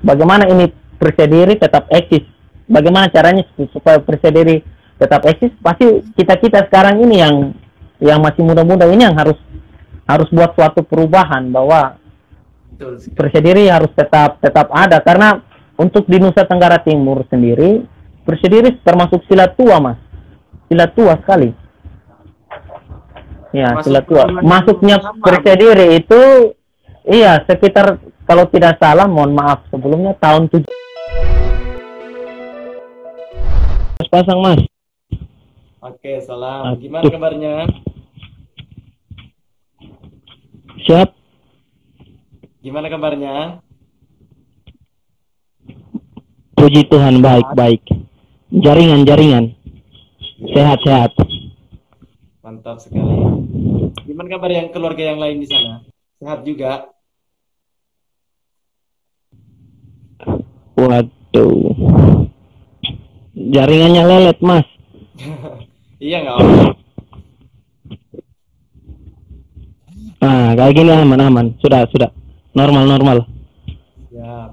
Bagaimana ini percaya diri tetap eksis? Bagaimana caranya supaya percaya diri tetap eksis? Pasti kita sekarang ini yang masih muda-muda ini yang harus buat suatu perubahan bahwa percaya diri harus tetap ada, karena untuk di Nusa Tenggara Timur sendiri percaya diri termasuk sila tua, Mas. Sila tua sekali. Ya, sila tua. Masuknya percaya diri itu iya sekitar, kalau tidak salah, mohon maaf sebelumnya, tahun 7 pasang, Mas. Oke, salam. Gimana kabarnya? Siap. Gimana kabarnya? Puji Tuhan, baik. Jaringan. Sehat. Mantap sekali. Gimana kabar yang keluarga yang lain di sana? Sehat juga? Waduh. Jaringannya lelet, Mas. Iya, nggak apa. Nah, kayak gini aman. Sudah. Normal. Ya.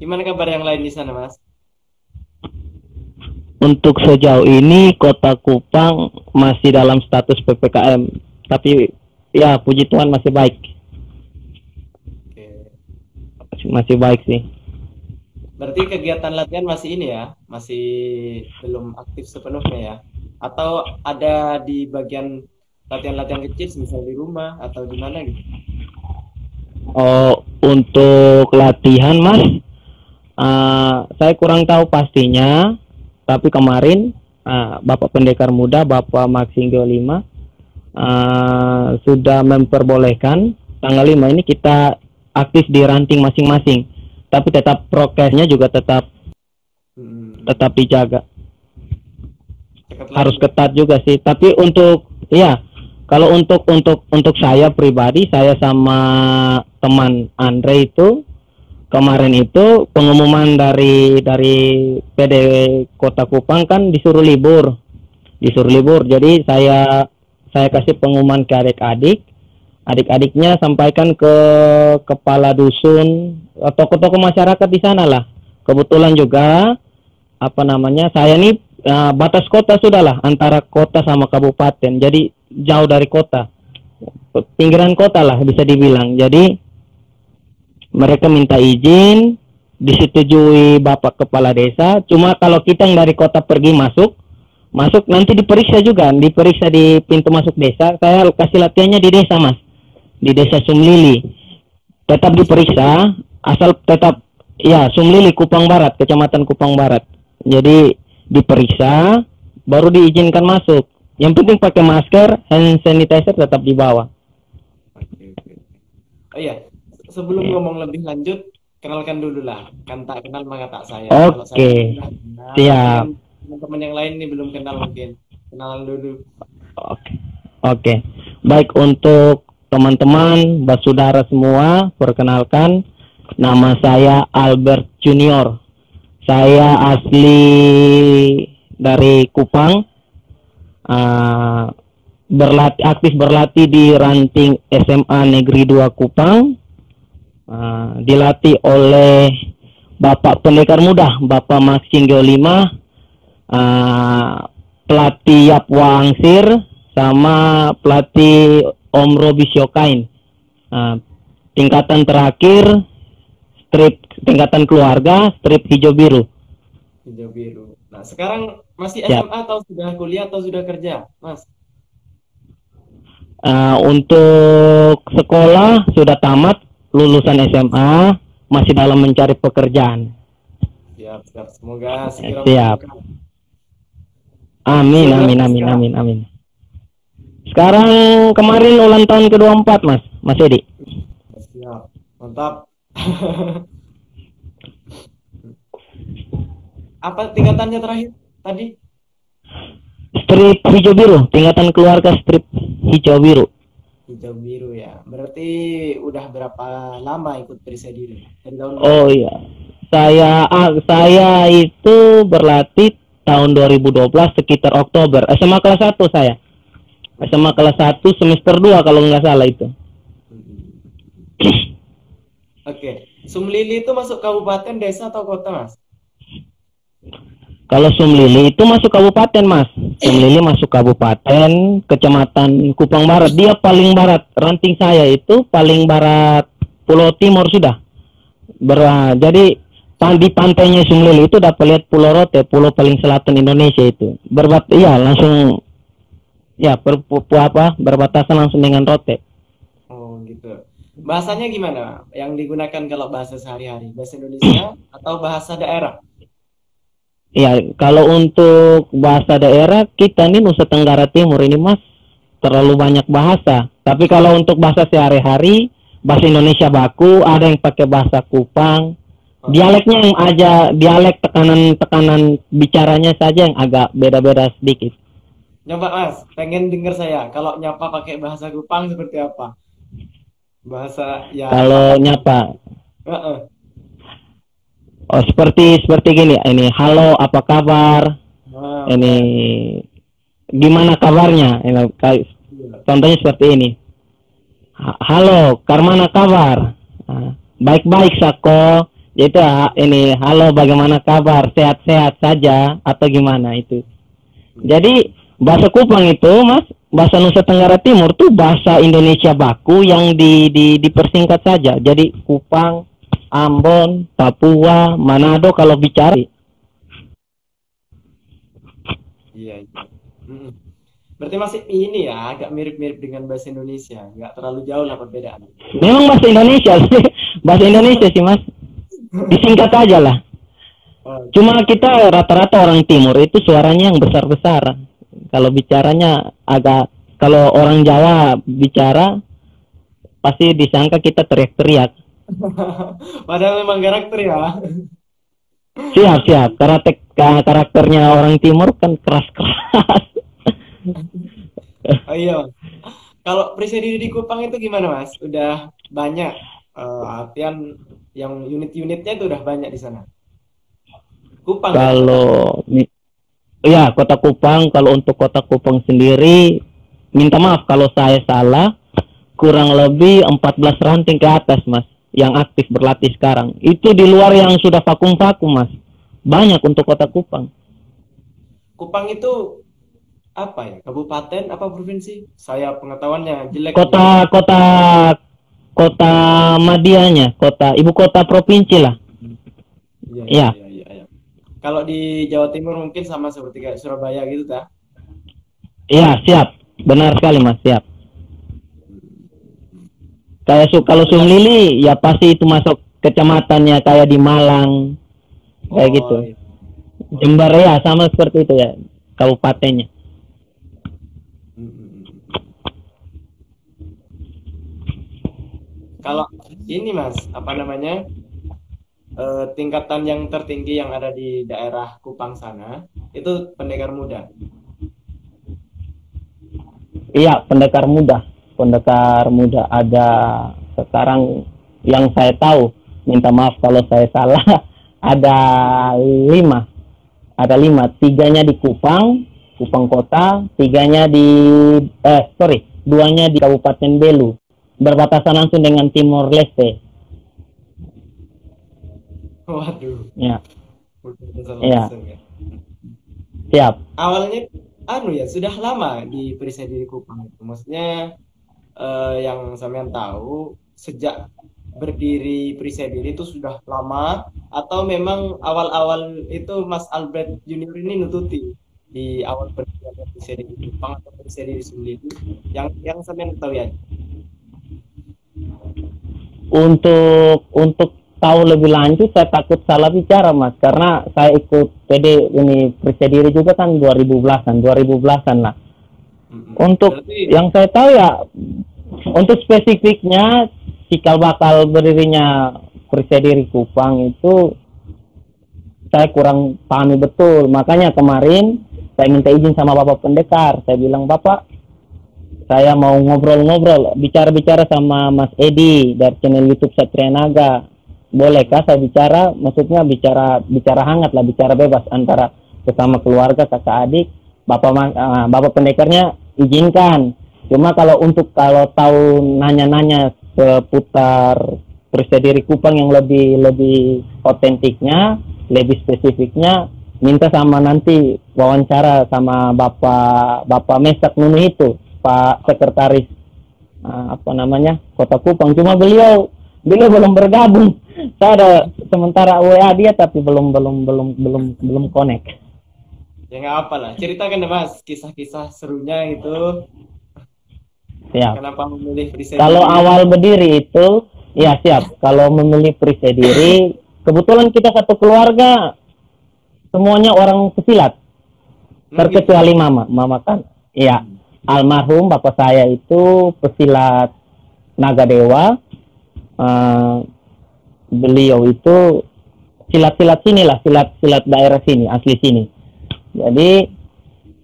Gimana kabar yang lain di sana, Mas? Untuk sejauh ini Kota Kupang masih dalam status PPKM, tapi ya puji Tuhan masih baik. Oke. Masih baik sih. Berarti kegiatan latihan masih ini ya, masih belum aktif sepenuhnya ya? Atau ada di bagian latihan-latihan kecil, misalnya di rumah atau di mana gitu? Oh, untuk latihan, Mas, saya kurang tahu pastinya, tapi kemarin Bapak Pendekar Muda, Bapak Maxingio 5 sudah memperbolehkan tanggal 5 ini kita aktif di ranting masing-masing, tapi tetap prokesnya juga tetap dijaga. Harus ketat juga sih. Tapi kalau untuk saya pribadi, saya sama teman Andre itu kemarin itu pengumuman dari PD Kota Kupang kan disuruh libur. Jadi saya kasih pengumuman ke adik-adiknya sampaikan ke kepala dusun atau tokoh masyarakat di sana lah. Kebetulan juga saya nih batas kota sudahlah antara kota sama kabupaten. Jadi jauh dari kota. Pinggiran kota lah bisa dibilang. Jadi mereka minta izin, disetujui Bapak Kepala Desa. Cuma kalau kita yang dari kota pergi masuk nanti diperiksa di pintu masuk desa. Saya kasih latihannya di desa, Mas, di desa Sumlili. Tetap diperiksa, asal tetap Sumlili, Kupang Barat, Kecamatan Kupang Barat. Jadi diperiksa, baru diizinkan masuk. Yang penting pakai masker, hand sanitizer tetap dibawa. Oke. Oh iya. Sebelum ngomong lebih lanjut, kenalkan dulu lah. Kan tak kenal maka tak sayang. Oke. Siap. Teman-teman yang lain nih belum kenal mungkin. Kenalan dulu. Oke. Baik, untuk teman-teman, saudara semua, perkenalkan, nama saya Albert Junior. Saya asli dari Kupang. Aktif berlatih di ranting SMA Negeri 2 Kupang. Dilatih oleh Bapak Pendekar Muda, Bapak Maxingio 5, pelatih Yapwa Angsir, sama pelatih Om Robi Syokain. Tingkatan terakhir, tingkatan keluarga, strip hijau biru. Nah, sekarang masih SMA atau sudah kuliah atau sudah kerja, Mas? Untuk sekolah sudah tamat, lulusan SMA, masih dalam mencari pekerjaan. Siap. Semoga segera. Siap. Amin. Sekarang kemarin ulang tahun ke-24, Mas Edi. Siap. Mantap. Apa tingkatannya terakhir tadi? Strip hijau biru, tingkatan keluarga strip hijau biru. Hijau biru ya. Berarti udah berapa lama ikut periksa diri? Oh iya. Saya itu berlatih tahun 2012 sekitar Oktober. SMA kelas 1 saya. SMA kelas 1 semester 2 kalau nggak salah itu. Oke. Sumlili itu masuk kabupaten, desa atau kota, Mas? Kalau Sumlili itu masuk kabupaten, Mas. Sumlili masuk kabupaten, kecamatan Kupang Barat. Dia paling barat. Ranting saya itu paling barat Pulau Timur sudah. Jadi di pantainya Sumlili itu dapat lihat Pulau Rote, pulau paling selatan Indonesia itu. Iya, langsung ya berbatasan langsung dengan Rote. Oh, gitu. Bahasanya gimana yang digunakan kalau bahasa sehari-hari? Bahasa Indonesia atau bahasa daerah? Ya, kalau untuk bahasa daerah kita nih Nusa Tenggara Timur ini Mas terlalu banyak bahasa. Tapi kalau untuk bahasa sehari-hari, bahasa Indonesia baku, ada yang pakai bahasa Kupang. Dialeknya yang dialek tekanan bicaranya saja yang agak beda-beda sedikit. Coba Mas, pengen dengar saya. Kalau nyapa pakai bahasa Kupang seperti apa? Bahasa ya. Kalau nyapa. Oh, seperti gini, ini halo apa kabar? Ini gimana kabarnya? Ini, contohnya seperti ini. Halo, Karmana kabar? Baik-baik Sako. Itu ini halo bagaimana kabar? Sehat-sehat saja atau gimana itu? Jadi bahasa Kupang itu Mas, bahasa Nusa Tenggara Timur tuh bahasa Indonesia baku yang dipersingkat saja. Jadi Kupang, Ambon, Papua, Manado kalau bicara. Iya. Berarti masih ini ya, agak mirip-mirip dengan bahasa Indonesia. Nggak terlalu jauh lah perbedaan. Memang bahasa Indonesia sih. Bahasa Indonesia sih Mas. Disingkat aja lah. Cuma kita rata-rata orang Timur itu suaranya yang besar-besar. Kalau bicaranya kalau orang Jawa bicara, pasti disangka kita teriak-teriak. Padahal memang karakter ya. Siap. Karakternya orang Timur kan keras-keras. Oh iya. Kalau Prisadiri di Kupang itu gimana Mas? Udah banyak artian yang unit-unitnya itu udah banyak di sana. Kupang. Kalau ya Kota Kupang, kalau untuk Kota Kupang sendiri, minta maaf kalau saya salah, kurang lebih 14 ranting ke atas Mas yang aktif berlatih sekarang. Itu di luar yang sudah vakum-vakum Mas. Banyak untuk Kota Kupang. Kupang itu apa ya? Kabupaten apa provinsi? Saya pengetahuannya jelek. Kota Madianya, ibu kota provinsi lah. Iya. Kalau di Jawa Timur mungkin sama seperti kayak Surabaya gitu ta? Iya, siap. Benar sekali Mas, siap. Kalau Sumlili ya pasti itu masuk kecamatannya kayak di Malang kayak gitu. Iya. Jember ya sama seperti itu ya kabupatennya. Kalau ini Mas, apa namanya? Tingkatan yang tertinggi yang ada di daerah Kupang sana itu pendekar muda. Iya, pendekar muda ada sekarang yang saya tahu, minta maaf kalau saya salah, ada 5, 3-nya di Kupang Kota, 2-nya di Kabupaten Belu, berbatasan langsung dengan Timor Leste. Waduh. Ya. Siap. Awalnya sudah lama di Prisadiri Kupang itu. Maksudnya yang sampean tahu sejak berdiri Prisadiri itu sudah lama atau memang awal-awal itu Mas Albert Junior ini nututi di awal berdirinya Prisadiri Kupang atau Prisadiri Sumlili yang sampean tahu ya? Untuk tahu lebih lanjut saya takut salah bicara Mas, karena saya ikut PD ini Prisadiri juga kan 2010-an lah. Untuk yang saya tahu ya, untuk spesifiknya cikal bakal berdirinya Prisadiri Kupang itu saya kurang pahami betul. Makanya kemarin saya minta izin sama Bapak Pendekar. Saya bilang, Bapak, saya mau ngobrol-ngobrol, bicara-bicara sama Mas Edi dari channel YouTube Satria Naga. Bolehkah saya bicara? Maksudnya bicara hangat lah, bicara bebas antara sesama keluarga, kakak adik. Bapak Pendekarnya izinkan. Cuma kalau tahu nanya-nanya seputar periksa diri Kupang yang lebih otentiknya, lebih spesifiknya, minta sama nanti wawancara sama Bapak Mesak Nunu itu, Pak Sekretaris apa namanya Kota Kupang. Cuma beliau belum bergabung. Saya ada sementara WA dia tapi belum connect. Ya nggak apa lah, ceritakan deh Mas kisah-kisah serunya itu. Siap. Kenapa memilih perisai Kalau diri? awal berdiri itu, ya siap. Kalau memilih perisai diri, kebetulan kita satu keluarga semuanya orang pesilat, terkecuali mama. Mama kan, ya almarhum bapak saya itu pesilat Naga Dewa. Beliau itu silat-silat sini lah, silat daerah sini, asli sini. Jadi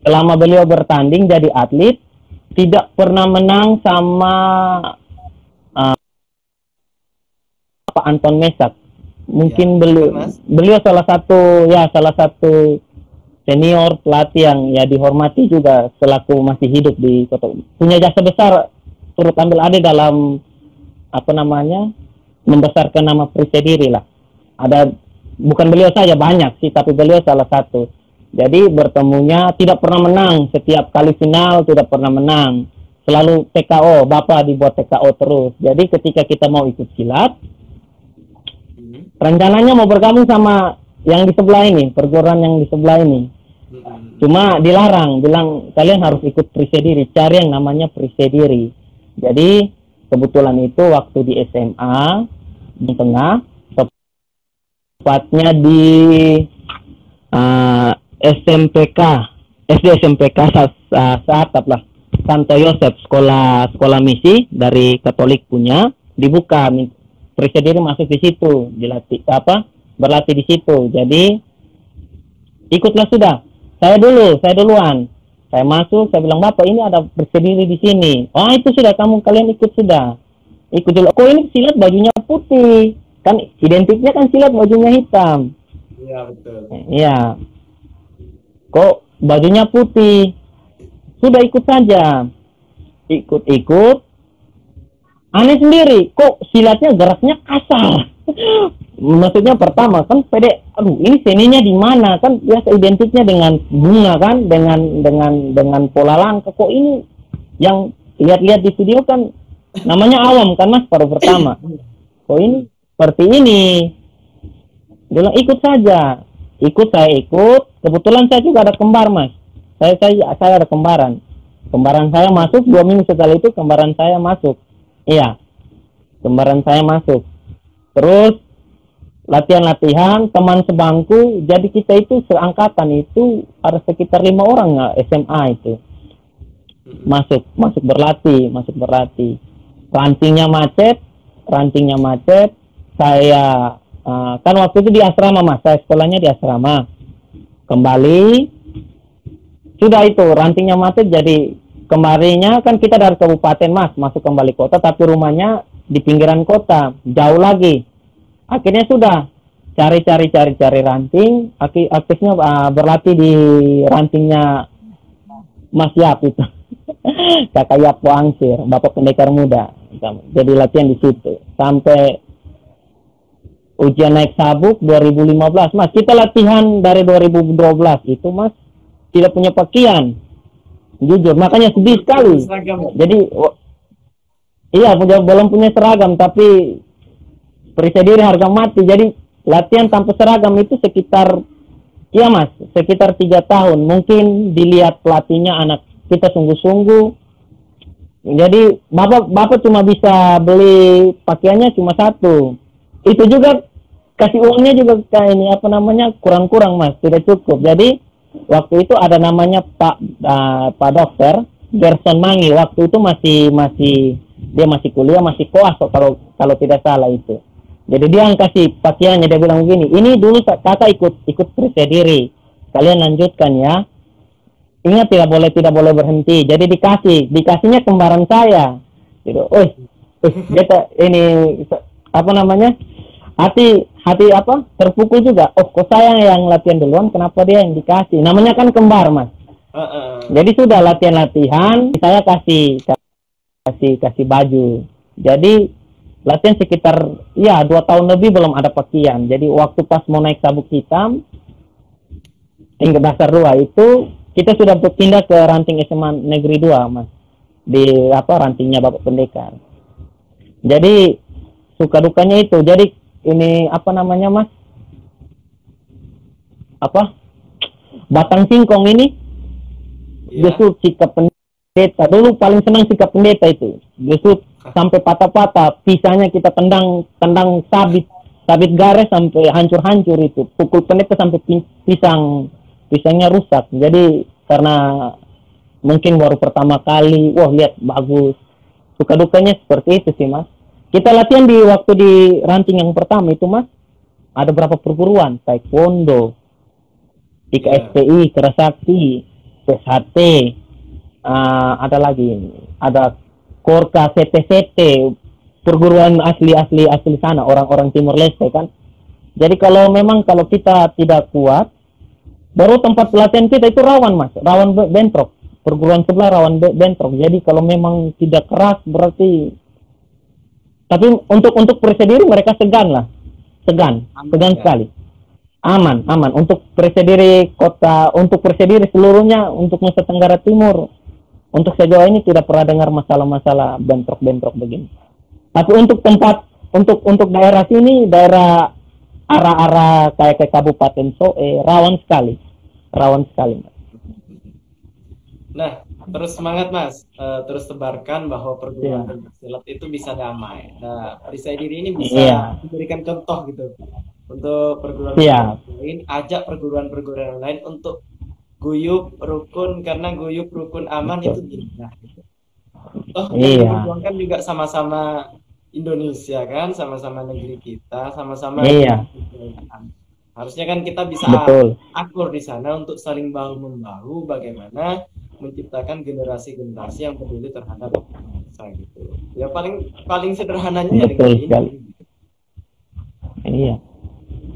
selama beliau bertanding jadi atlet, tidak pernah menang sama Pak Anton Mesak. Mungkin ya, beliau salah satu senior pelatih yang ya dihormati juga selaku masih hidup di kota. Punya jasa besar, turut ambil andil dalam apa namanya membesarkan nama perisai diri lah. Ada bukan beliau saja, banyak sih, tapi beliau salah satu. Jadi bertemunya tidak pernah menang, setiap kali final tidak pernah menang, selalu TKO, bapak dibuat TKO terus. Jadi ketika kita mau ikut silat, rencananya mau bergabung sama yang di sebelah ini, perguruan yang di sebelah ini. Cuma dilarang, bilang kalian harus ikut perisai diri, cari yang namanya perisai diri. Jadi kebetulan itu waktu di SMA di tengah, tepatnya di SD SMPK saat lah Santo Yosef, sekolah misi dari Katolik punya, dibuka perisai diri masuk di situ, berlatih di situ. Jadi ikutlah sudah. Saya duluan. Saya masuk, saya bilang, "Bapak, ini ada perisai diri di sini." "Oh, itu sudah, kalian ikut sudah." Ikut dulu. "Kok ini silat bajunya putih?" Kan identiknya kan silat bajunya hitam. Iya, betul. Iya. "Kok bajunya putih?" "Sudah, ikut saja." Ikut. Aneh sendiri, kok silatnya geraknya kasar. Maksudnya pertama kan pede, aduh ini seninya di mana, kan biasa identiknya dengan bunga kan, dengan pola langkah. Kok ini yang lihat-lihat di video kan namanya awam kan Mas, baru pertama. Kok ini seperti ini? Dia bilang ikut saja. Saya ikut. Kebetulan saya juga ada kembar Mas. Saya ada kembaran. Kembaran saya masuk 2 minggu setelah itu, kembaran saya masuk. Iya, kembaran saya masuk. Terus latihan, teman sebangku. Jadi kita itu seangkatan itu ada sekitar 5 orang SMA itu. Masuk berlatih. Rantingnya macet. Saya kan waktu itu di asrama Mas. Saya sekolahnya di asrama. Kembali. Sudah itu rantingnya macet, jadi kemarinnya kan kita dari kabupaten Mas, masuk kembali kota, tapi rumahnya di pinggiran kota, jauh lagi. Akhirnya sudah cari ranting, aktifnya berlatih di rantingnya Mas Yap itu. Kakak Yap Poangsir, Bapak Pendekar Muda. Jadi latihan di situ sampai ujian naik sabuk 2015 Mas. Kita latihan dari 2012 itu Mas, tidak punya pakaian, jujur, makanya sedih sekali. Jadi iya, belum punya seragam, tapi perisai diri harga mati. Jadi latihan tanpa seragam itu sekitar 3 tahun. Mungkin dilihat pelatihnya anak kita sungguh-sungguh. Jadi bapak cuma bisa beli pakaiannya cuma 1. Itu juga kasih uangnya juga kayak ini kurang-kurang Mas, tidak cukup. Jadi waktu itu ada namanya Pak Dokter Gerson Mangi. Waktu itu dia masih kuliah, masih koas kalau tidak salah itu. Jadi dia yang kasih pakaiannya, dia bilang begini, "Ini dulu kakak ikut perisai diri, kalian lanjutkan ya. Ingat tidak boleh berhenti." Jadi dikasihnya kembaran saya. Gitu. Ini hati terpukul juga. Oh, kok saya yang latihan duluan, kenapa dia yang dikasih? Namanya kan kembar Mas. Jadi sudah latihan, saya kasih baju. Jadi latihan sekitar ya 2 tahun lebih belum ada pakaian. Jadi waktu pas mau naik sabuk hitam tingkat dasar 2 itu kita sudah berpindah ke ranting SMA Negeri 2 Mas, di apa rantingnya Bapak Pendekar. Jadi suka dukanya itu. Jadi ini apa namanya Mas, apa batang singkong ini justru sikap pendeta dulu paling senang sikap pendeta itu, justru sampai patah-patah pisahnya kita tendang sabit garis sampai hancur-hancur itu, pukul pendeta sampai pisangnya rusak. Jadi karena mungkin baru pertama kali, wah lihat bagus, suka dukanya seperti itu sih Mas. Kita latihan di waktu di ranting yang pertama itu Mas, ada berapa perguruan, taekwondo, IKSPI, Kerasakti, PSHT, ada lagi, ada Korka, CTCT, perguruan asli sana, orang-orang Timur Leste kan. Jadi kalau kita tidak kuat, baru tempat pelatihan kita itu rawan Mas, rawan bentrok. Perguruan sebelah rawan bentrok. Jadi kalau memang tidak keras berarti, tapi untuk periksa mereka segan sekali. Aman. Untuk periksa kota, untuk periksa seluruhnya, untuk Nusa Tenggara Timur, untuk sejauh ini tidak pernah dengar masalah-masalah bentrok begini. Tapi untuk tempat, untuk daerah sini, daerah arah-arah kayak Kabupaten Soe, rawan sekali Mas. Nah, terus semangat Mas, terus tebarkan bahwa perguruan silat itu bisa damai. Nah, perisai diri ini bisa memberikan contoh gitu untuk perguruan lain, ajak perguruan lain untuk guyup rukun, karena guyup rukun aman itu tidak. Toh yang diperjuangkan juga sama-sama Indonesia kan, sama-sama negeri kita, sama-sama. Harusnya kan kita bisa akur di sana untuk saling bahu membahu, bagaimana menciptakan generasi-generasi yang peduli terhadap bangsa gitu. Ya paling sederhananya dengan ini. Iya.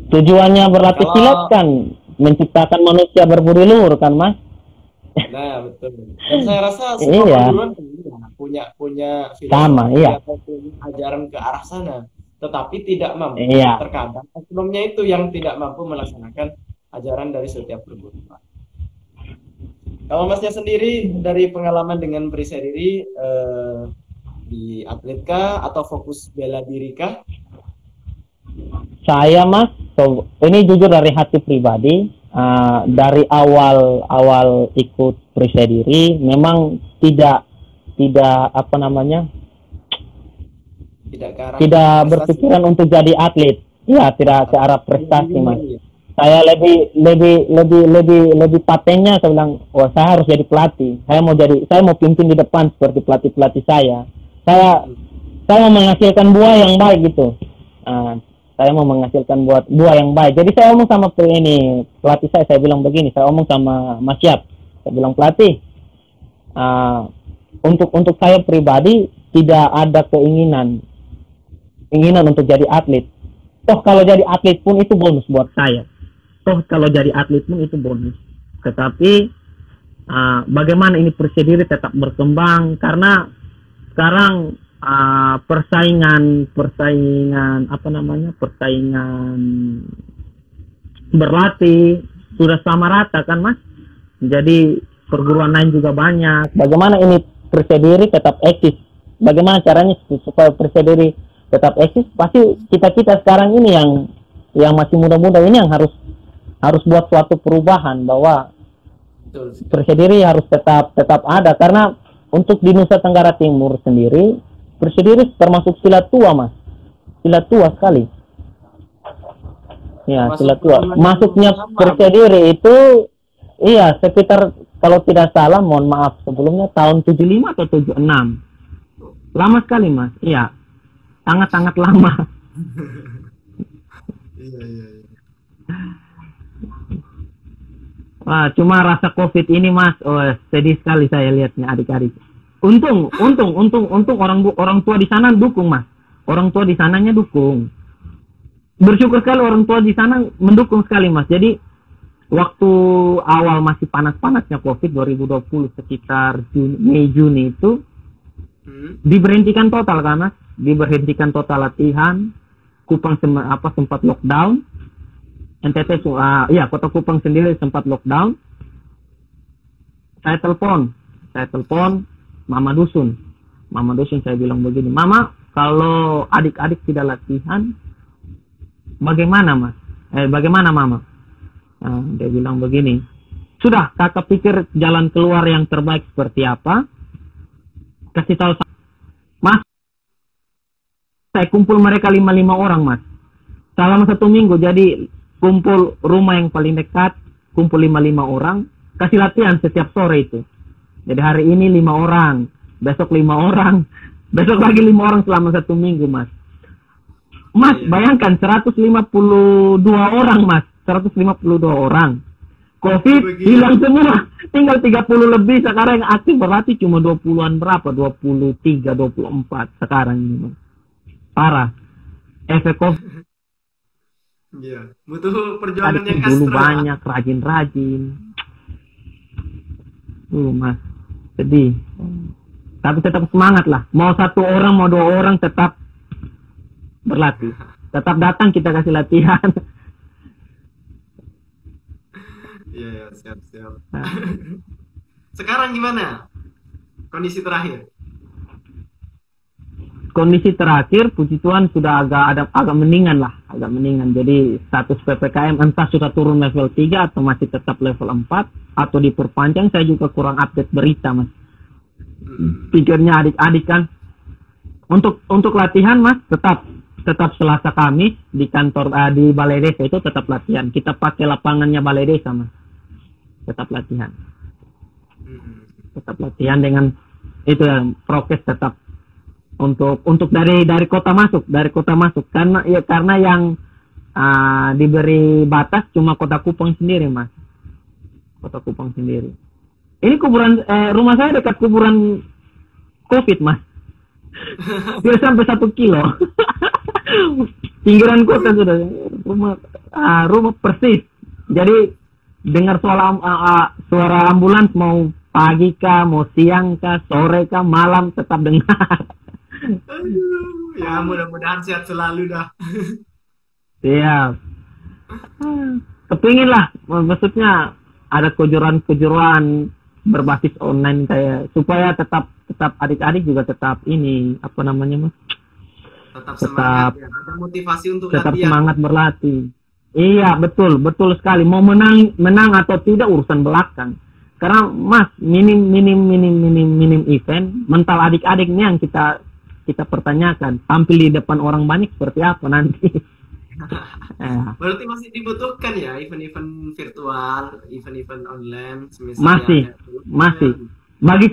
Tujuannya berlatih silat kan menciptakan manusia berbudi luhur kan Mas? Nah betul. Dan saya rasa semua perguruan punya filosofi ataupun ajaran ke arah sana, tetapi tidak mampu. Terkadang oknumnya itu yang tidak mampu melaksanakan ajaran dari setiap perguruan. Kalau Masnya sendiri dari pengalaman dengan perisai diri, di atlet kah atau fokus bela diri kah? Saya Mas, ini jujur dari hati pribadi, dari awal ikut perisai diri memang tidak apa namanya, tidak berpikiran untuk jadi atlet. Ya, tidak ke arah prestasi Mas. Saya lebih patennya, saya bilang, saya harus jadi pelatih. Saya mau pimpin di depan seperti pelatih saya. Saya mau menghasilkan buah yang baik gitu. Saya mau menghasilkan buah yang baik. Jadi saya omong sama pelatih saya bilang begini, saya omong sama Mas Yap, saya bilang pelatih, untuk saya pribadi tidak ada keinginan untuk jadi atlet. Toh kalau jadi atlet pun itu bonus buat saya. Tetapi bagaimana ini perisai diri tetap berkembang, karena sekarang persaingan berlatih sudah sama rata kan Mas. Jadi perguruan lain juga banyak. Bagaimana ini perisai diri tetap eksis? Bagaimana caranya supaya perisai diri tetap eksis? Pasti kita sekarang ini yang masih muda-muda ini yang harus buat suatu perubahan, bahwa perisai diri harus tetap ada, karena untuk di Nusa Tenggara Timur sendiri perisai diri termasuk silat tua Mas, silat tua sekali. Ya, silat tua. Masuknya perisai diri itu sekitar, kalau tidak salah, mohon maaf sebelumnya, tahun 75 atau 76. Lama sekali Mas. Iya, sangat lama. Wah, cuma rasa COVID ini Mas, sedih sekali saya lihatnya adik-adik. Untung orang tua di sana dukung Mas. Orang tua di sananya dukung. Bersyukur sekali orang tua di sana mendukung sekali Mas. Jadi waktu awal masih panas-panasnya COVID 2020 sekitar Mei Juni itu, Diberhentikan total kan Mas, diberhentikan total latihan. Kupang sempat lockdown. NTT ya Kota Kupang sendiri sempat lockdown. Saya telepon Mama Dusun saya bilang begini, Mama, kalau adik-adik tidak latihan bagaimana Mas? Bagaimana Mama? Nah, dia bilang begini, sudah kakak pikir jalan keluar yang terbaik seperti apa, kasih tahu Mas. Saya kumpul mereka 5 orang Mas, selama 1 minggu. Jadi kumpul rumah yang paling dekat, kumpul 5 orang, kasih latihan setiap sore itu. Jadi hari ini 5 orang, besok 5 orang, besok lagi 5 orang selama 1 minggu Mas. Mas, bayangkan 152 orang Mas, 152 orang. Covid hilang semua, tinggal 30 lebih sekarang yang aktif berarti cuma 20-an berapa, 23, 24 sekarang ini Mas. Parah. Efek Covid. Iya, butuh perjuangan yang dulu ekstra. Banyak rajin-rajin. Mas, sedih. Tapi tetap semangat lah. Mau 1 orang, mau 2 orang tetap berlatih. Tetap datang kita kasih latihan. Iya, siap. Sekarang gimana kondisi terakhir? Kondisi terakhir, puji Tuhan sudah agak mendingan lah, agak mendingan. Jadi status PPKM entah sudah turun level 3 atau masih tetap level 4 atau diperpanjang. Saya juga kurang update berita Mas. Pikirnya adik-adik kan. Untuk latihan Mas, tetap Selasa Kamis di kantor di Balai Desa itu tetap latihan. Kita pakai lapangannya Balai Desa Mas. Tetap latihan. Tetap latihan dengan itu ya, prokes tetap. Untuk dari kota masuk karena yang diberi batas cuma Kota Kupang sendiri Mas. Kota Kupang sendiri. Ini kuburan rumah saya dekat kuburan Covid Mas. Dia sampai 1 kilo. Pinggiran kota sudah rumah persis. Jadi dengar suara ambulans mau pagi kah, mau siang kah, sore kah, malam tetap dengar. Aduh, ya mudah-mudahan sehat selalu dah. Iya. Kepingin lah, maksudnya ada kejuruan berbasis online kayak supaya tetap adik-adik juga tetap ini apa namanya Mas? Tetap semangat ya. Ada motivasi untuk tetap latihan. Semangat berlatih. Iya, betul sekali. Mau menang atau tidak urusan belakang. Karena Mas, minim event, mental adik-adiknya yang kita pertanyakan, tampil di depan orang banyak seperti apa nanti. Berarti masih dibutuhkan ya event-event virtual, event-event online, masih. Bagi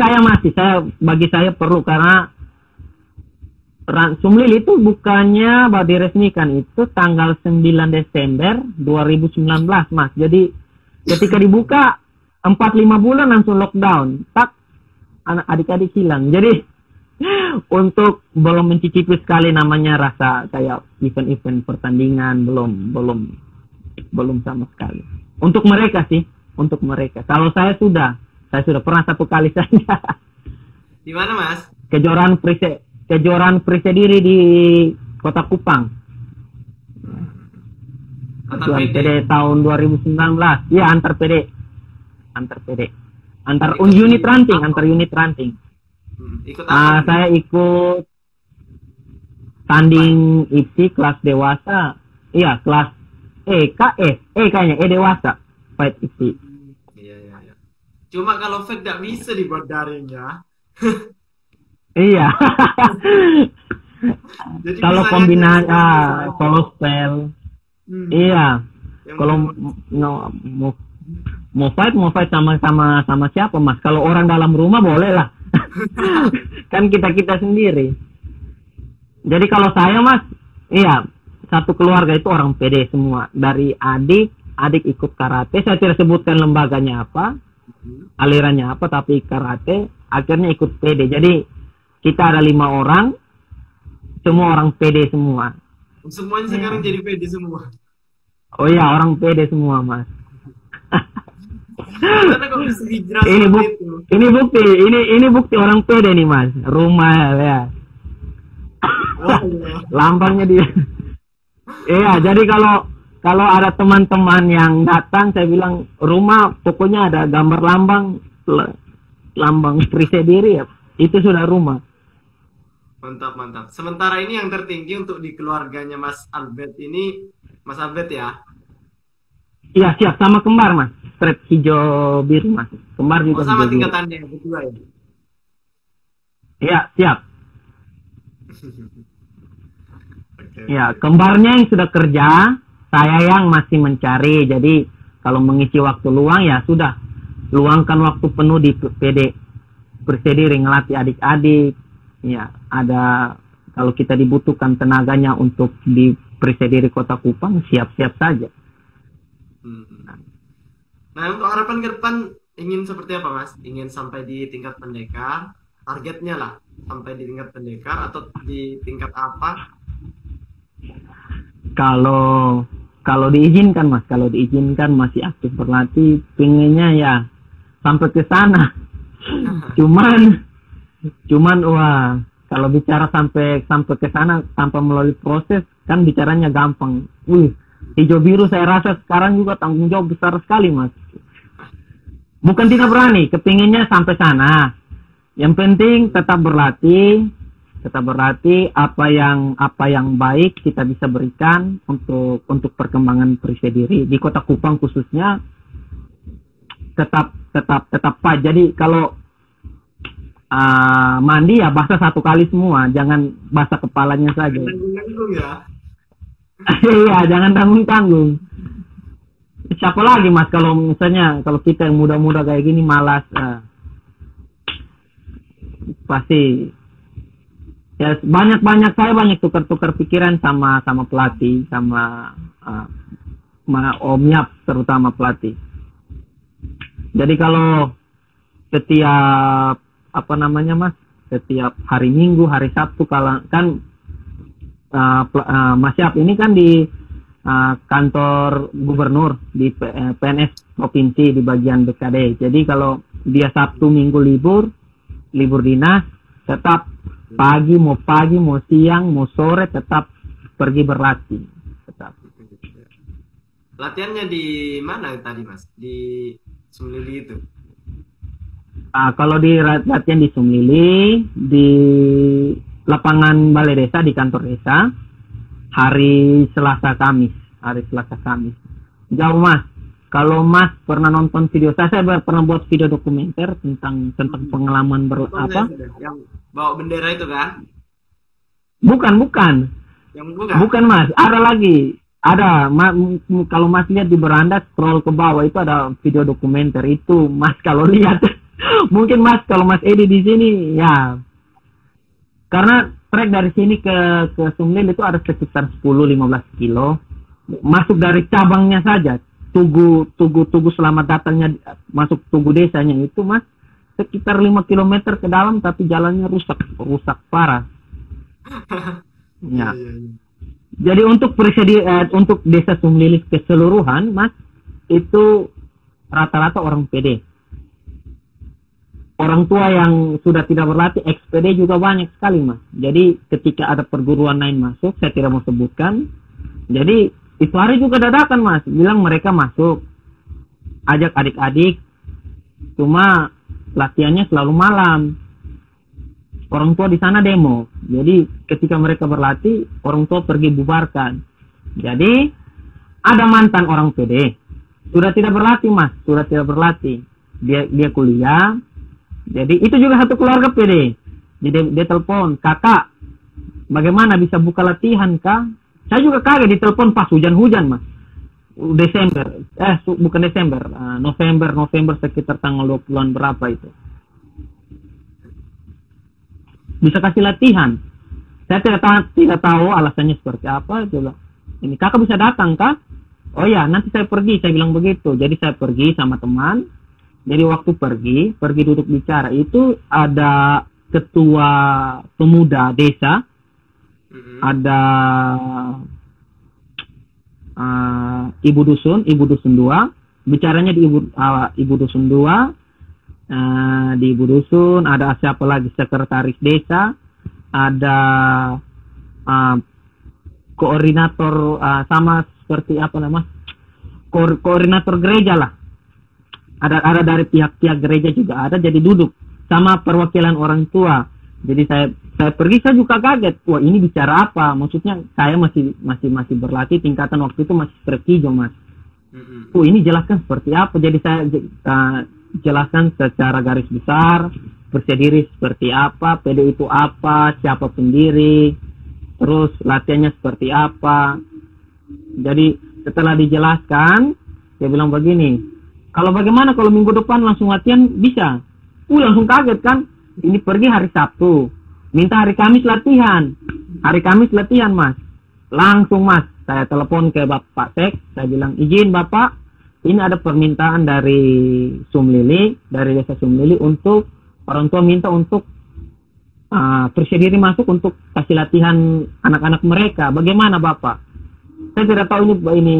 saya perlu, karena Sumlil itu bukannya diresmikan itu tanggal 9 Desember 2019 Mas. Jadi ketika dibuka 4-5 bulan langsung lockdown, tak anak adik-adik hilang. Jadi untuk belum mencicipi sekali namanya rasa kayak event-event pertandingan, belum sama sekali. Untuk mereka. Kalau saya sudah pernah 1 kali saja. Di mana Mas? Kejuaraan Prisediri di Kota Kupang. Antar PD tahun 2019. Iya, antar PD. Antar unit ranting. Ikut apa? Saya ikut tanding IPSI kelas dewasa. Iya, kelas kayaknya dewasa. Fight IPSI. Iya. Cuma kalau fight nggak bisa dibuat daring ya. Iya. Jadi kalau kombinasi solo spell. Iya. Kalau mau fight sama siapa Mas? Kalau orang dalam rumah boleh lah. Kan kita sendiri. Jadi kalau saya Mas, iya, satu keluarga itu orang PD semua. Dari adik ikut karate. Saya tidak sebutkan lembaganya apa, alirannya apa, tapi karate. Akhirnya ikut PD. Jadi kita ada 5 orang, semua orang PD semua. Semuanya sekarang jadi PD semua. Oh iya, orang PD semua Mas. Karena kok bisa hijrah Ini seperti bukti, itu? ini bukti orang pede nih mas. Rumah ya, Wah, ya. lambangnya dia. Iya, jadi kalau ada teman-teman yang datang, saya bilang rumah pokoknya ada gambar lambang Prisediri ya, itu sudah rumah. Mantap, mantap. Sementara ini yang tertinggi untuk di keluarganya Mas Albert ini, Mas Albert ya. Iya siap, sama kembar mas, strip hijau biru mas, kembar Oh, juga sama hijau biru. tingkatannya berdua ya. Iya siap. Oke, Ya, oke. kembarnya yang sudah kerja, saya yang masih mencari. Jadi kalau mengisi waktu luang ya sudah, luangkan waktu penuh di PD Prisediri ngelatih adik-adik. Ya, ada kalau kita dibutuhkan tenaganya untuk di Prisediri Kota Kupang, siap-siap saja. Hmm. Nah, untuk harapan ke depan ingin seperti apa, Mas? Ingin sampai di tingkat pendekar, targetnya lah, sampai di tingkat pendekar atau di tingkat apa? Kalau kalau diizinkan mas, kalau diizinkan masih aktif berlatih, pinginnya ya sampai ke sana. Cuman wah, kalau bicara sampai sampai ke sana tanpa melalui proses kan bicaranya gampang. Hijau biru saya rasa sekarang juga tanggung jawab besar sekali mas. Bukan tidak berani, kepinginnya sampai sana. Yang penting tetap berlatih apa yang baik kita bisa berikan untuk perkembangan Prisediri di Kota Kupang khususnya tetap Pak. Jadi kalau mandi ya basah satu kali semua, jangan basah kepalanya saja. Tanggung-tanggung ya. Iya, jangan tanggung-tanggung. Siapa lagi mas kalau misalnya kalau kita yang muda-muda kayak gini malas, pasti ya saya banyak tukar-tukar pikiran sama pelatih sama Om Yap terutama pelatih. Jadi kalau setiap setiap hari Minggu, hari Sabtu kalau kan Mas Yap ini kan di kantor gubernur di PNS provinsi di bagian BKD. Jadi kalau dia Sabtu Minggu libur dinas, tetap pagi mau siang mau sore tetap pergi berlatih tetap. Latihannya di mana tadi Mas? Di Sumlili itu? Kalau di latihan di Sumlili di lapangan balai desa di kantor desa hari Selasa Kamis. Jauh mas. Kalau mas pernah nonton video saya pernah buat video dokumenter tentang pengalaman yang bawa bendera itu kan? Bukan. Yang bukan? Bukan mas, ada lagi. Ada, kalau mas lihat di beranda scroll ke bawah itu ada video dokumenter itu mas kalau lihat. Mungkin mas kalau mas Edi di sini ya. Karena trek dari sini ke Sumlil itu ada sekitar 10-15 kilo. Masuk dari cabangnya saja. Tugu selamat datangnya masuk tugu desanya itu mas sekitar 5 km ke dalam tapi jalannya rusak parah. Ya. Jadi untuk untuk desa Sumlilis keseluruhan mas itu rata-rata orang PD. Orang tua yang sudah tidak berlatih ex-PD juga banyak sekali mas. Jadi ketika ada perguruan lain masuk, saya tidak mau sebutkan. Jadi itu hari juga dadakan mas, bilang mereka masuk, ajak adik-adik, cuma latihannya selalu malam. Orang tua di sana demo, jadi ketika mereka berlatih, orang tua pergi bubarkan. Jadi ada mantan orang PD, sudah tidak berlatih mas, dia kuliah, jadi itu juga satu keluarga PD. Jadi dia telepon, kakak, bagaimana bisa buka latihan kak? Saya juga kaget ditelepon pas hujan-hujan mas. November sekitar tanggal 20-an berapa itu. Bisa kasih latihan. Saya tidak tahu alasannya seperti apa. Coba. Ini kakak bisa datang kak? Oh ya nanti saya pergi. Saya bilang begitu. Jadi saya pergi sama teman. Jadi waktu pergi duduk bicara. Itu ada ketua pemuda desa. Ada ibu dusun 2, bicaranya di ibu dusun 2, di ibu dusun ada siapa lagi, sekretaris desa, ada koordinator sama seperti apa namanya, koordinator gereja lah, ada dari pihak-pihak gereja juga ada, jadi duduk sama perwakilan orang tua. Jadi saya pergi, saya juga kaget, wah ini bicara apa, maksudnya saya masih berlatih, tingkatan waktu itu masih terkijo mas. Ini jelaskan seperti apa, jadi saya jelaskan secara garis besar, percaya diri seperti apa, PD itu apa, siapa pendiri, terus latihannya seperti apa. Jadi setelah dijelaskan, dia bilang begini, kalau bagaimana kalau minggu depan langsung latihan bisa? Langsung kaget kan, ini pergi hari Sabtu, minta hari Kamis latihan. Hari Kamis latihan mas, langsung mas, saya telepon ke Bapak Sek, saya bilang izin Bapak, ini ada permintaan dari Sumlili, dari desa Sumlili, untuk orang tua minta untuk percaya diri masuk untuk kasih latihan anak-anak mereka. Bagaimana Bapak? Saya tidak tahu ini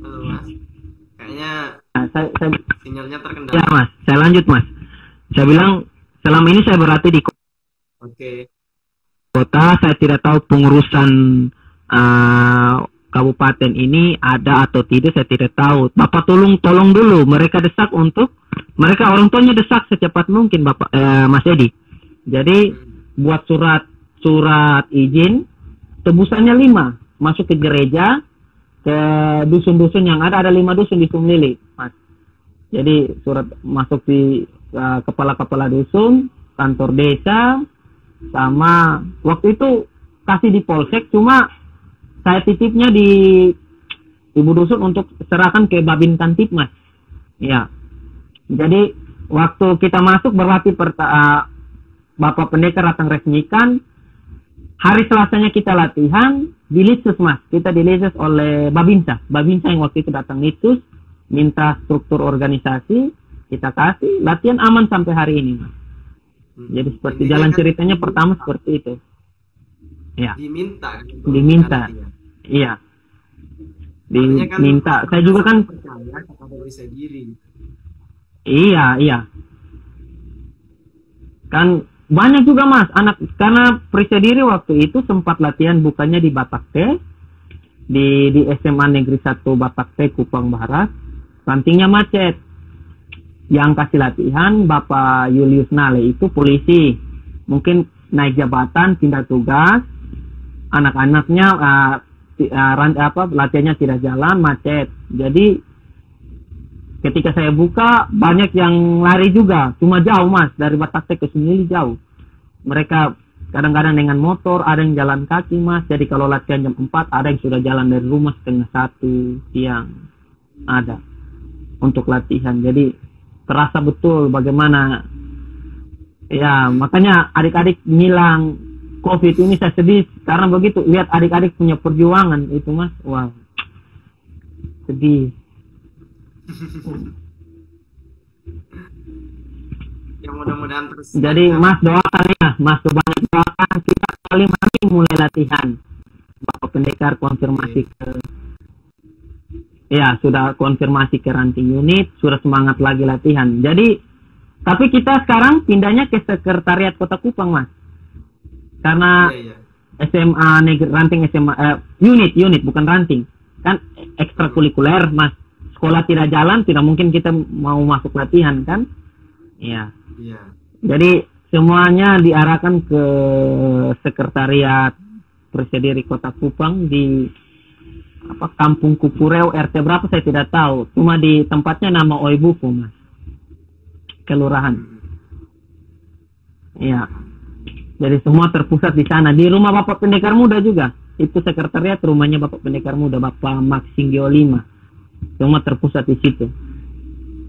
Halo mas, kayaknya sinyalnya terkendala. Ya mas, saya lanjut mas. Saya bilang selama ini saya berlatih di kota, saya tidak tahu pengurusan kabupaten ini ada atau tidak, saya tidak tahu. Bapak tolong dulu, mereka desak mereka orang tuanya desak secepat mungkin Bapak Mas Edi. Jadi buat surat izin, tebusannya 5, masuk ke gereja, ke dusun-dusun yang ada 5 dusun di Sumlili mas. Jadi surat masuk di kepala-kepala dusun, kantor desa, sama waktu itu kasih di polsek, cuma saya titipnya di ibu dusun untuk serahkan ke Babin Kantipmas. Ya. Jadi waktu kita masuk berlatih Bapak Pendekar datang resmikan. Hari Selasanya kita latihan di Litsus mas. Kita di Litsus oleh Babinsa yang waktu itu datang Litsus, minta struktur organisasi, kita kasih latihan aman sampai hari ini mas. Jadi seperti ini jalan kan ceritanya pertama seperti itu. Ya. Diminta. Iya. Diminta. Saya juga kan percaya kepada bisa diri. Iya. Kan banyak juga mas anak, karena percaya diri waktu itu sempat latihan bukannya di Batakte, di SMA Negeri 1 Batakte Kupang Barat, rantingnya macet. Yang kasih latihan Bapak Julius Nale itu polisi, mungkin naik jabatan pindah tugas, anak-anaknya latihannya tidak jalan, macet. Jadi ketika saya buka banyak yang lari juga, cuma jauh mas, dari Batakte ke Sumlili jauh. Mereka kadang-kadang dengan motor, ada yang jalan kaki mas. Jadi kalau latihan jam 4 ada yang sudah jalan dari rumah 12:30 siang, ada untuk latihan. Jadi terasa betul bagaimana, ya makanya adik-adik bilang COVID ini saya sedih karena begitu lihat adik-adik punya perjuangan itu mas, wah sedih. Ya mudah-mudahan terus. Jadi mas doakan ya, mas banyak doakan, kita kali ini mulai latihan. Bapak Pendekar konfirmasi ke, ya sudah konfirmasi ke ranting unit, sudah semangat lagi latihan. Jadi tapi kita sekarang pindahnya ke sekretariat Kota Kupang mas, karena SMA negeri ranting SMA unit bukan ranting kan, ekstrakurikuler mas. Sekolah tidak jalan, tidak mungkin kita mau masuk latihan kan. Iya. Jadi semuanya diarahkan ke sekretariat Persediri Kota Kupang di Kampung Kupureu, RT berapa saya tidak tahu, cuma di tempatnya nama Oibuku mas, kelurahan. Iya. Jadi semua terpusat di sana, di rumah Bapak Pendekar Muda juga. Itu sekretariat rumahnya Bapak Pendekar Muda, Bapak Maxingio 5. Semua terpusat di situ.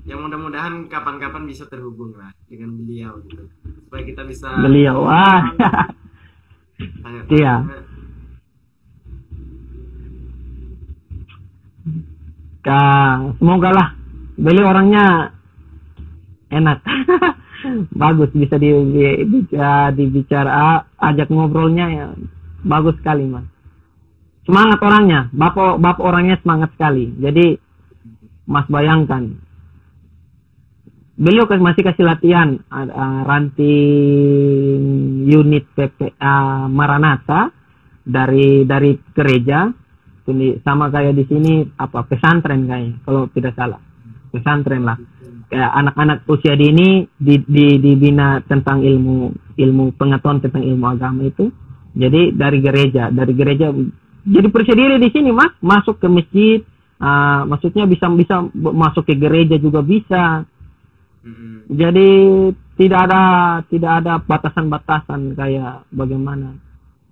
Yang mudah-mudahan kapan-kapan bisa terhubung lah dengan beliau gitu, supaya kita bisa. Beliau, iya. Semoga lah beliau orangnya enak. Bagus, bisa dibicara, ajak ngobrolnya ya bagus sekali mas. semangat orangnya, bapak orangnya semangat sekali. Jadi Mas bayangkan, beliau masih kasih latihan ranting unit PPA Maranatha dari gereja, sama kayak di sini apa pesantren kayaknya kalau tidak salah, pesantren lah. Kayak anak-anak usia dini dibina tentang ilmu pengetahuan tentang ilmu agama itu. Jadi dari gereja jadi percaya diri di sini Mas, masuk ke masjid, maksudnya bisa masuk ke gereja juga bisa. Jadi tidak ada batasan-batasan kayak bagaimana.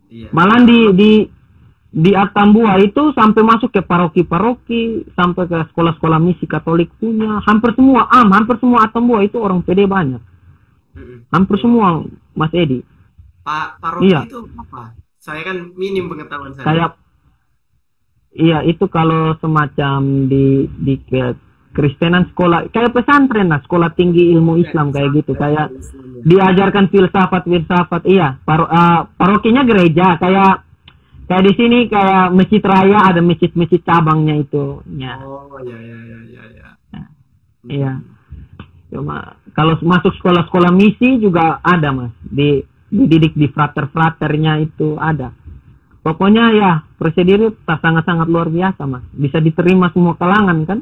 Iya. Malah di Atambua itu sampai masuk ke paroki-paroki, sampai ke sekolah-sekolah misi Katolik punya, hampir semua Atambua itu orang PD banyak. Hampir semua Mas Edi. Pak paroki Iya. itu apa? Saya kan minim pengetahuan saya. Kayak iya itu kalau semacam di Kristenan sekolah kayak pesantren lah, sekolah tinggi ilmu Islam kayak gitu, kayak diajarkan filsafat. Iya, parokinya gereja, kayak di sini kayak masjid raya ada masjid cabangnya itu. Ya. Oh ya. Iya. Cuma kalau masuk sekolah-sekolah misi juga ada Mas, dididik di fraternya itu ada. Pokoknya ya percaya diri sangat-sangat luar biasa Mas, bisa diterima semua kalangan kan.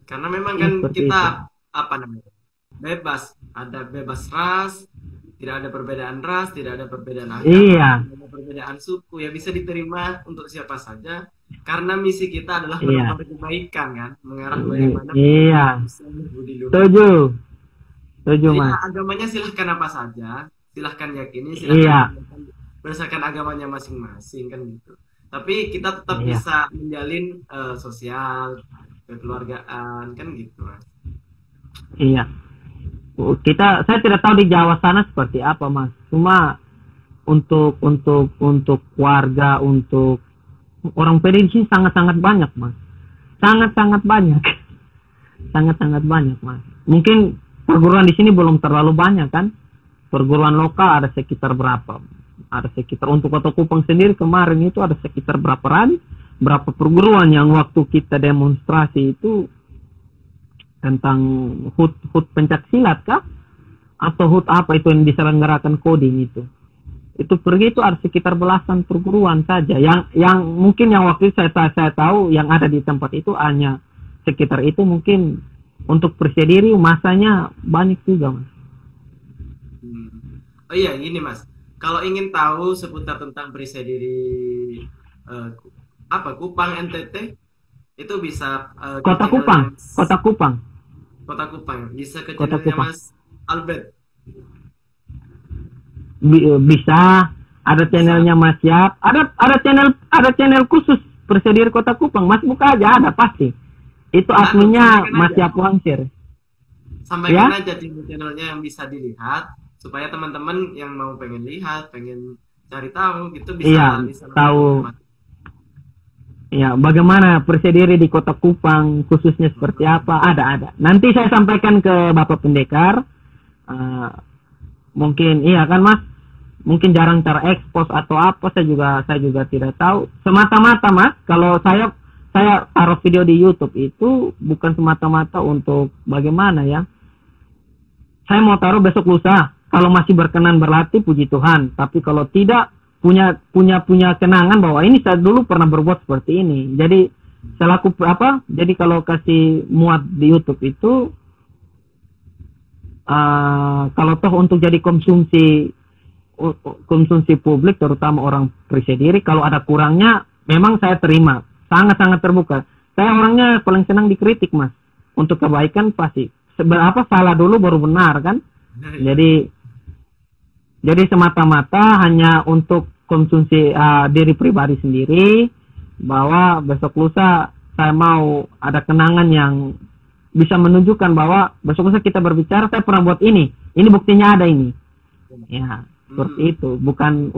Karena memang kan Seperti kita itu. apa namanya bebas ras, tidak ada perbedaan ras, tidak ada perbedaan agama, Iya. tidak ada perbedaan suku, ya bisa diterima untuk siapa saja. Karena misi kita adalah Iya. menebar kebaikan kan, mengarah bagaimana Iya. budi luhur. Setuju Jadi Mas. agamanya silahkan apa saja, silahkan yakini, Iya. silahkan berdasarkan agamanya masing-masing kan gitu. Tapi kita tetap Iya. bisa menjalin sosial, kekeluargaan kan gitu Mas. Iya. Saya tidak tahu di Jawa sana seperti apa Mas. Cuma untuk warga, untuk orang PD di sini sangat-sangat banyak Mas. Sangat-sangat banyak. Sangat-sangat banyak Mas. Mungkin perguruan di sini belum terlalu banyak kan. Perguruan lokal ada sekitar berapa? Ada sekitar untuk Kota Kupang sendiri kemarin itu ada sekitar berapa perguruan yang waktu kita demonstrasi itu tentang HUT pencak silat kah? Atau HUT apa itu yang diselenggarakan coding itu pergi itu ada sekitar belasan perguruan saja yang mungkin yang waktu itu saya tahu yang ada di tempat itu hanya sekitar itu. Mungkin untuk percaya diri masanya banyak juga Mas. Oh iya gini Mas, kalau ingin tahu seputar tentang percaya diri Kupang NTT itu bisa Kota Kupang bisa ke Kota channelnya Kupang. Mas Albert. Bisa ada channelnya Mas Siap, ada channel khusus percaya diri Kota Kupang. Mas buka aja, ada pasti itu adminnya Mas Siap Wangsir. Sampaikan Ya? aja di channelnya yang bisa dilihat supaya teman-teman yang mau pengen lihat, pengen cari tahu gitu bisa Iya, bisa tahu. nonton. Ya, bagaimana percaya diri di Kota Kupang khususnya seperti apa? Ada. Nanti saya sampaikan ke Bapak Pendekar. Mungkin iya kan Mas? Mungkin jarang terekspos atau apa, saya juga tidak tahu. Semata-mata Mas, kalau saya taruh video di YouTube itu bukan semata-mata untuk bagaimana ya. Saya mau taruh besok lusa. Kalau masih berkenan berlatih puji Tuhan, tapi kalau tidak punya kenangan bahwa ini saya dulu pernah berbuat seperti ini. Jadi selaku apa? Jadi kalau kasih muat di YouTube itu kalau toh untuk jadi konsumsi publik terutama orang percaya diri, kalau ada kurangnya memang saya terima, sangat-sangat terbuka. Saya orangnya paling senang dikritik Mas. Untuk kebaikan pasti seberapa salah dulu baru benar kan. Jadi semata-mata hanya untuk konsumsi diri pribadi sendiri, bahwa besok lusa saya mau ada kenangan yang bisa menunjukkan bahwa besok lusa kita berbicara saya pernah buat ini buktinya ada ini. Ya, seperti itu, bukan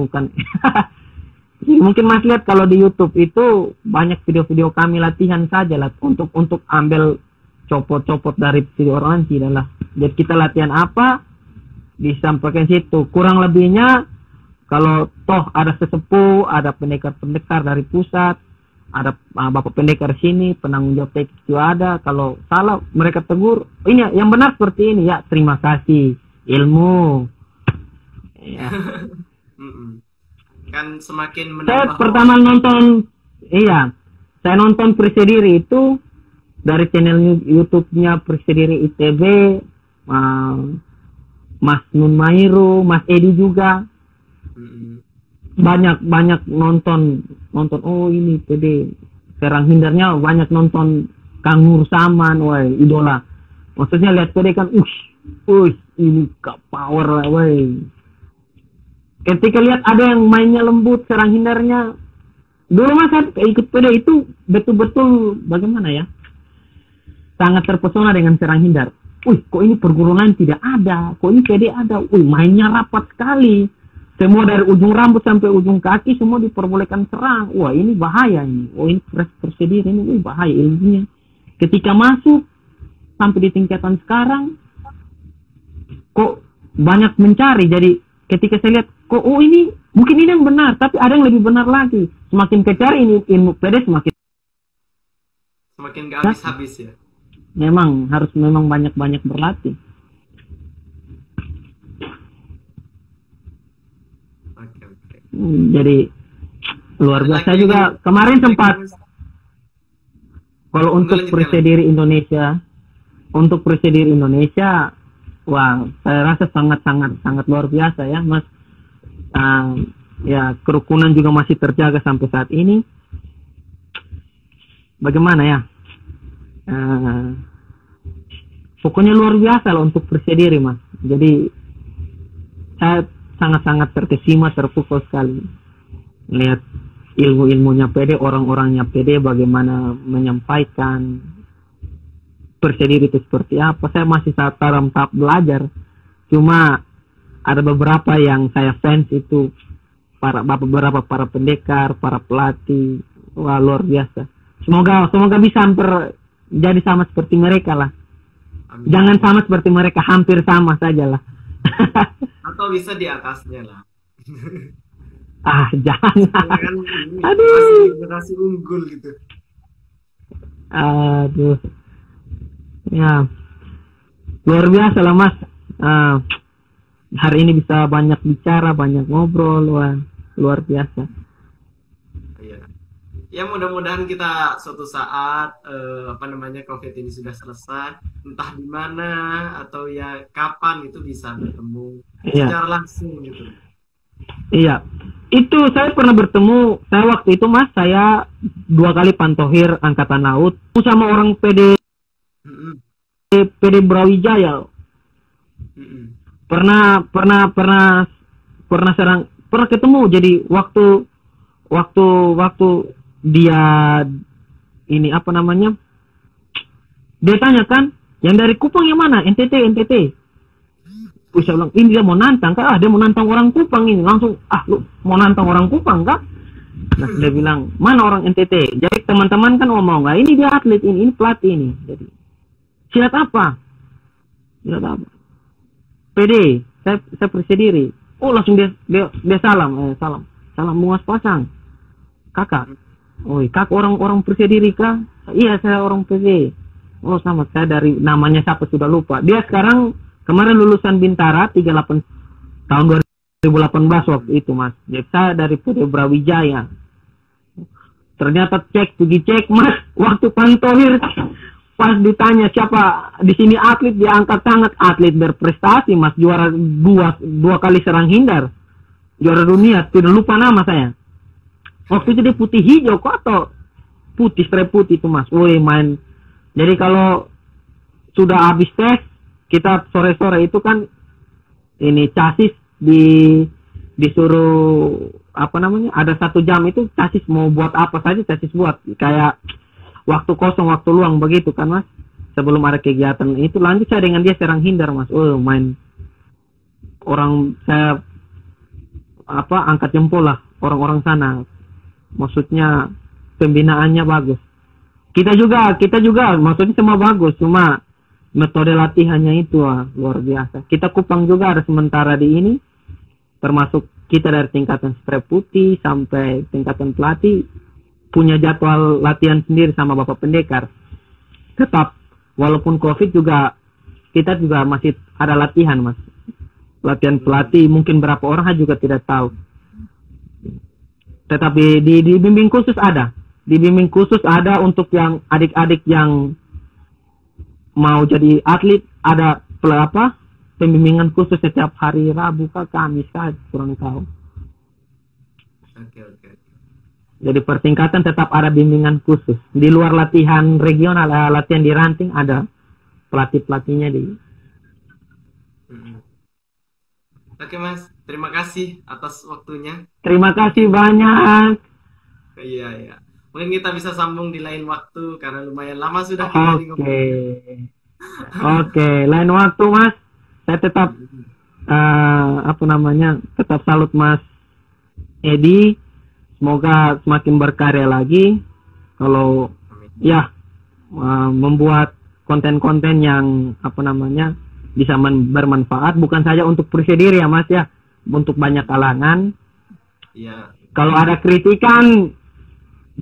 mungkin Mas lihat kalau di YouTube itu banyak video-video kami latihan saja lah untuk ambil copot-copot dari video orang tidak lah. Jadi kita latihan apa disampaikan situ, kurang lebihnya Kalau toh ada sesepuh, ada pendekar-pendekar dari pusat, ada bapak pendekar sini, penanggung jawab teknik juga ada. Kalau salah mereka tegur, ini yang benar seperti ini ya, terima kasih ilmu. Ya. Kan semakin Saya menambah pertama nonton, saya nonton Persediri itu dari channel YouTube-nya Persediri ITB, Mas Nun Mairu, Mas Edi juga. Banyak nonton oh ini PD serang hindarnya, banyak nonton Kang Nur Saman, woi idola. Maksudnya lihat PD kan, ini power, woi. Ketika lihat ada yang mainnya lembut serang hindarnya, dulu mas saya ikut PD itu betul-betul bagaimana ya, sangat terpesona dengan serang hindar. Kok ini perguruan lain tidak ada, kok ini PD ada, mainnya rapat sekali. Semua dari ujung rambut sampai ujung kaki semua diperbolehkan serang. Wah ini bahaya ini. Ini Persediri ini bahaya ilmunya. Ketika masuk sampai di tingkatan sekarang, kok banyak mencari. Jadi ketika saya lihat, kok ini mungkin ini yang benar, tapi ada yang lebih benar lagi. Semakin kecari ini ilmu PD semakin gak habis-habis ya. Memang harus banyak berlatih. Jadi luar biasa juga. Kemarin sempat kalau untuk Persediri Indonesia, wah saya rasa sangat luar biasa ya mas. Ya kerukunan juga masih terjaga sampai saat ini. Bagaimana ya? Pokoknya luar biasa loh untuk Persediri mas. Jadi saya sangat terkesima, terpukul sekali lihat ilmunya PD, orang-orangnya PD, bagaimana menyampaikan Persediri itu seperti apa. Saya masih dalam tahap belajar, cuma ada beberapa yang saya fans itu beberapa para pendekar, para pelatih, wah luar biasa. Semoga bisa jadi sama seperti mereka lah. Amin. Jangan sama seperti mereka, hampir sama saja lah. Atau bisa di atasnya lah. Jangan. Masih unggul gitu. Aduh. Ya. Luar biasa lah mas. Hari ini bisa banyak bicara, banyak ngobrol, wah, luar biasa. Iya. Ya mudah-mudahan kita suatu saat COVID ini sudah selesai, entah di mana atau ya kapan itu bisa bertemu secara langsung gitu. Iya, itu saya pernah bertemu. Saya waktu itu mas, saya 2 kali pantohir angkatan laut sama orang PD Brawijaya. Pernah ketemu. Jadi waktu dia ini apa namanya, dia tanyakan yang dari Kupang yang mana, NTT. Saya bilang ini dia mau nantang kah? Dia mau nantang orang Kupang ini. Langsung lu mau nantang orang Kupang kah? Nah dia bilang mana orang NTT. Jadi teman-teman kan ngomong, ini dia atlet ini pelatih ini. Jadi silat apa? PD, saya Persediri. Langsung dia salam Mungas Pasang. Kakak. Kakak orang Persediri kah? Iya, saya orang PD. Sama saya dari namanya siapa sudah lupa. Dia sekarang kemarin lulusan Bintara 38 tahun 2018 waktu itu, Mas. Jadi saya dari PD Brawijaya. Ternyata pergi cek, Mas, waktu pantohir pas ditanya siapa di sini atlet, diangkat sangat atlet berprestasi, Mas, juara dua kali serang hindar, juara dunia, tidak lupa nama saya. Waktu itu dia putih hijau kok atau putih, strip putih itu, Mas. Main. Jadi kalau sudah habis tes, kita sore-sore itu kan ini chassis disuruh apa namanya, ada 1 jam itu chassis mau buat apa saja chassis buat, kayak waktu kosong, waktu luang begitu kan, Mas. Sebelum ada kegiatan itu lanjut saya dengan dia serang hindar, Mas. Main. Orang saya angkat jempol lah orang-orang sana. Maksudnya pembinaannya bagus. Kita juga maksudnya semua bagus, cuma metode latihannya itu luar biasa. Kita Kupang juga ada sementara di ini, termasuk kita dari tingkatan spray putih sampai tingkatan pelatih punya jadwal latihan sendiri sama Bapak Pendekar. Tetap walaupun COVID juga kita juga masih ada latihan, Mas. Latihan pelatih mungkin berapa orang juga tidak tahu. Tetapi di bimbing khusus ada. Di bimbing khusus ada untuk yang adik-adik yang mau jadi atlet, ada pembimbingan khusus setiap hari Rabu ke Kamis kurang tahu. Oke. Jadi pertingkatan tetap ada bimbingan khusus. Di luar latihan regional, latihan di ranting ada pelatih-pelatihnya di. Oke Mas, terima kasih atas waktunya. Terima kasih banyak. Iya. Mungkin kita bisa sambung di lain waktu karena lumayan lama sudah kita ngomong. Oke, lain waktu Mas. Saya tetap tetap salut Mas Edi. Semoga semakin berkarya lagi. Kalau ya membuat konten-konten yang bisa bermanfaat, bukan saja untuk diri ya Mas ya, untuk banyak kalangan. Iya. Kalau ada kritikan,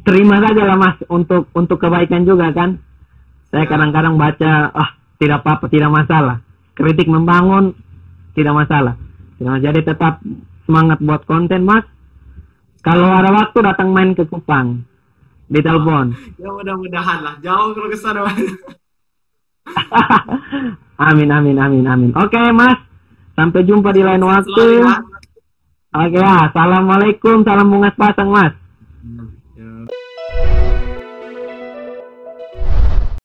terima saja lah Mas, untuk kebaikan juga kan. Saya kadang-kadang baca, tidak apa-apa, tidak masalah. Kritik membangun, tidak masalah. Jadi tetap semangat buat konten Mas. Kalau ada waktu datang main ke Kupang, ditelepon. Ya mudah-mudahan lah, jauh kalau ke sana Mas. Amin. Oke Mas, sampai jumpa di lain waktu. Oke, assalamualaikum, salam bunga pasang Mas.